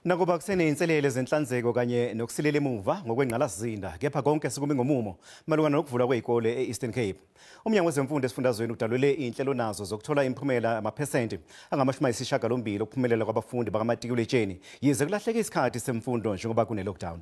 Nakuba kusenezinselele zenhlanzeko kanye nokuselela emumva ngokwengqalasizinda kepha konke Sekumi ngomumo malungana nokuvulwa kwezikole eEastern Cape. Umnyango wezemfundo esifundazweni udalule izinhlelo onazo zokuthola imiphumela yamaphesenti angamashumi ayisishiyagalombili okuphumelela kwabafundi baka Matikuletsheni yize kulahleka isikhathi semfundo njengoba kune-lockdown.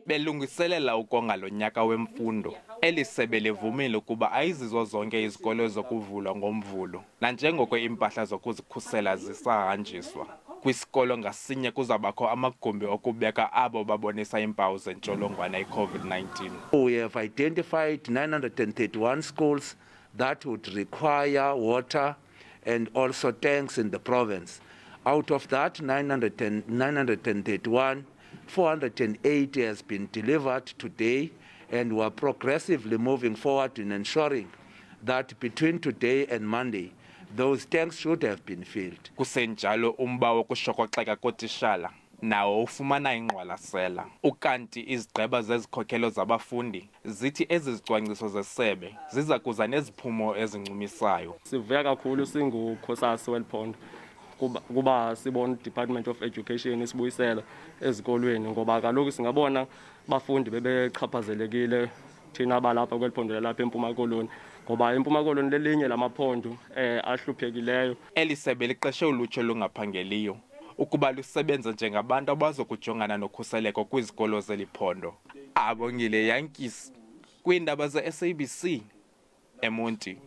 Belungiselela ukonga lo nyaka wemfundo. Elisebe livumile ukuba ayizizo zonke izikole zokuvulwa ngomvulo nanjengoko impahla zokuzikhusela zisahanjiswa. Kwisikolo ngasinye kuzabakho amagumbi okubeka abo babonisa impawu zentsholongwane i-COVID-19. We have identified 931 schools that would require water and also tanks in the province. Out of that 931, 480 has been delivered today, and we are progressively moving forward in ensuring that between today and Monday, those tanks should have been filled. Kusenjalo umba wokushokoxeka kotishala nawo ufumana ingqwalasela. Ukanti izigqeba zezikhokelo zabafundi zithi ezizicwangciso zesebe ziza kuza neziphumo ezincumisayo. Sivuya kakhulu singukhosasi weliphondo kuba sibona Department of Education isibuyisela ezikolweni ngoba kaloku singabona bafundi bebechaphazelekile thina balapha kweliphondo lapha eMpuma Koloni ngoba eMpuma Koloni lelinye lamaphondo ahluphekileyo. Elisebe liqeshe ulutsha olungaphangeliyo ukuba lusebenza njengabantu abazokujongana nokhuseleko kwizikolo zeliphondo. Abongile Yankees kwiindaba ze SABC eMonti.